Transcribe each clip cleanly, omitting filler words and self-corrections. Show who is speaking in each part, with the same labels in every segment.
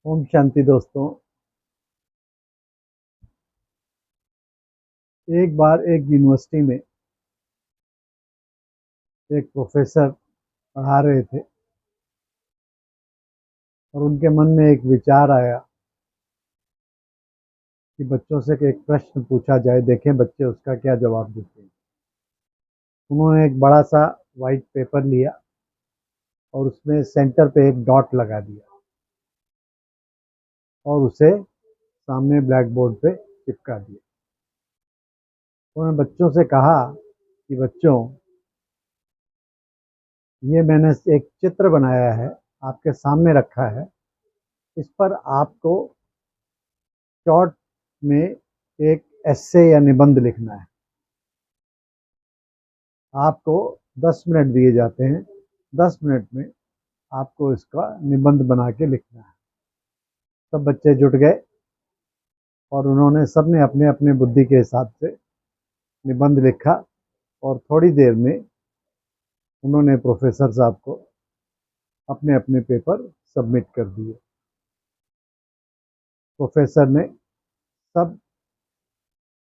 Speaker 1: ओम शांति दोस्तों। एक बार एक यूनिवर्सिटी में एक प्रोफेसर पढ़ा रहे थे और उनके मन में एक विचार आया कि बच्चों से एक प्रश्न पूछा जाए, देखें बच्चे उसका क्या जवाब देते हैं। उन्होंने एक बड़ा सा वाइट पेपर लिया और उसमें सेंटर पे एक डॉट लगा दिया और उसे सामने ब्लैक बोर्ड पे चिपका दिया। उन्होंने बच्चों से कहा कि बच्चों, ये मैंने एक चित्र बनाया है, आपके सामने रखा है। इस पर आपको शॉर्ट में एक एस्से या निबंध लिखना है। आपको 10 मिनट दिए जाते हैं। 10 मिनट में आपको इसका निबंध बना के लिखना है। सब बच्चे जुट गए और उन्होंने सबने अपने अपने बुद्धि के हिसाब से निबंध लिखा और थोड़ी देर में उन्होंने प्रोफेसर साहब को अपने अपने पेपर सबमिट कर दिए। प्रोफेसर ने सब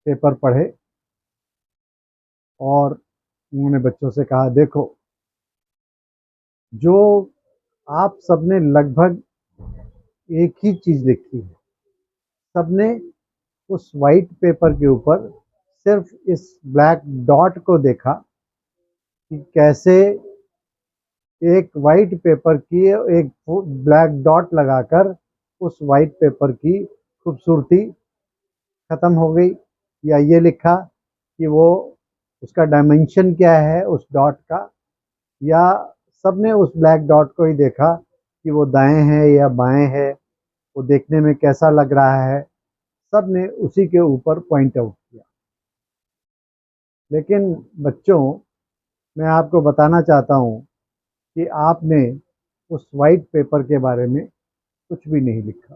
Speaker 1: पेपर पढ़े और उन्होंने बच्चों से कहा, देखो, जो आप सबने लगभग एक ही चीज़ लिखी है। सबने उस वाइट पेपर के ऊपर सिर्फ इस ब्लैक डॉट को देखा कि कैसे एक वाइट पेपर की एक ब्लैक डॉट लगाकर उस वाइट पेपर की खूबसूरती ख़त्म हो गई, या ये लिखा कि वो उसका डायमेंशन क्या है उस डॉट का, या सबने उस ब्लैक डॉट को ही देखा कि वो दाएं है या बाएं है, वो देखने में कैसा लग रहा है। सब ने उसी के ऊपर पॉइंट आउट किया। लेकिन बच्चों, मैं आपको बताना चाहता हूँ कि आपने उस वाइट पेपर के बारे में कुछ भी नहीं लिखा।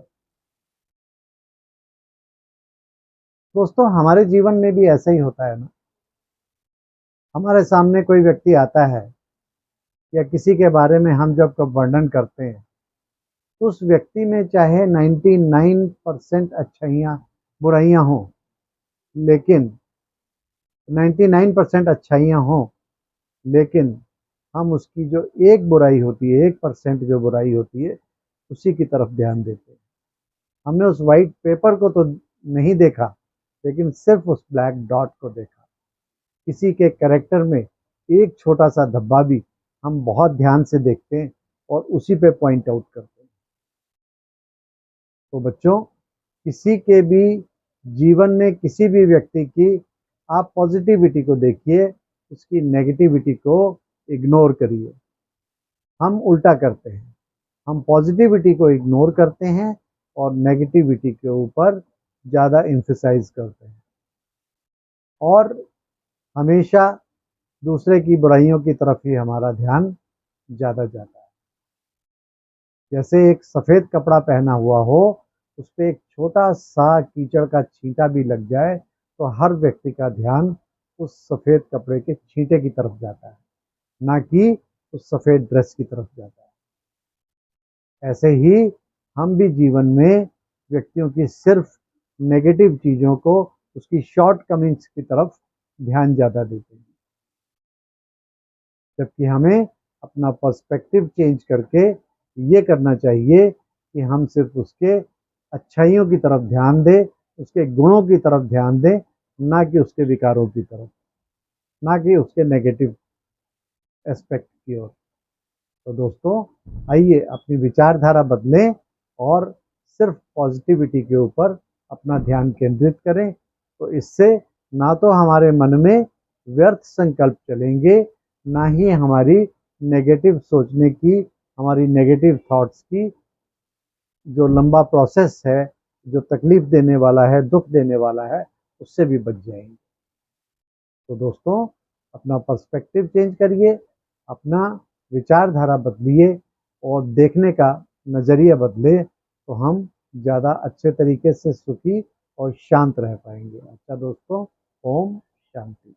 Speaker 1: दोस्तों, हमारे जीवन में भी ऐसा ही होता है ना। हमारे सामने कोई व्यक्ति आता है या किसी के बारे में हम जब वर्णन करते हैं, उस व्यक्ति में चाहे 99% अच्छाइयाँ बुराइयाँ हों, लेकिन 99% अच्छाइयाँ हों, लेकिन हम उसकी जो एक बुराई होती है, 1% जो बुराई होती है, उसी की तरफ ध्यान देते हैं। हमने उस वाइट पेपर को तो नहीं देखा, लेकिन सिर्फ उस ब्लैक डॉट को देखा। किसी के कैरेक्टर में एक छोटा सा धब्बा भी हम बहुत ध्यान से देखते हैं और उसी पे पॉइंट आउट करते हैं। तो बच्चों, किसी के भी जीवन में किसी भी व्यक्ति की आप पॉजिटिविटी को देखिए, उसकी नेगेटिविटी को इग्नोर करिए। हम उल्टा करते हैं, हम पॉजिटिविटी को इग्नोर करते हैं और नेगेटिविटी के ऊपर ज़्यादा एम्फसाइज करते हैं और हमेशा दूसरे की बुराइयों की तरफ ही हमारा ध्यान ज़्यादा जाता है। जैसे एक सफ़ेद कपड़ा पहना हुआ हो, उस पर एक छोटा सा कीचड़ का छींटा भी लग जाए तो हर व्यक्ति का ध्यान उस सफ़ेद कपड़े के छींटे की तरफ जाता है, ना कि उस सफ़ेद ड्रेस की तरफ जाता है। ऐसे ही हम भी जीवन में व्यक्तियों की सिर्फ नेगेटिव चीज़ों को, उसकी शॉर्ट कमिंग्स की तरफ ध्यान ज़्यादा देते हैं, जबकि हमें अपना पर्सपेक्टिव चेंज करके ये करना चाहिए कि हम सिर्फ उसके अच्छाइयों की तरफ ध्यान दें, उसके गुणों की तरफ ध्यान दें, ना कि उसके विकारों की तरफ, ना कि उसके नेगेटिव एस्पेक्ट की ओर। तो दोस्तों, आइए अपनी विचारधारा बदलें और सिर्फ पॉजिटिविटी के ऊपर अपना ध्यान केंद्रित करें। तो इससे ना तो हमारे मन में व्यर्थ संकल्प चलेंगे, ना ही हमारी नेगेटिव सोचने की, हमारी नेगेटिव थॉट्स की जो लंबा प्रोसेस है, जो तकलीफ देने वाला है, दुख देने वाला है, उससे भी बच जाएंगे। तो दोस्तों, अपना पर्सपेक्टिव चेंज करिए, अपना विचारधारा बदलिए और देखने का नज़रिया बदले, तो हम ज़्यादा अच्छे तरीके से सुखी और शांत रह पाएंगे। अच्छा दोस्तों, ओम शांति।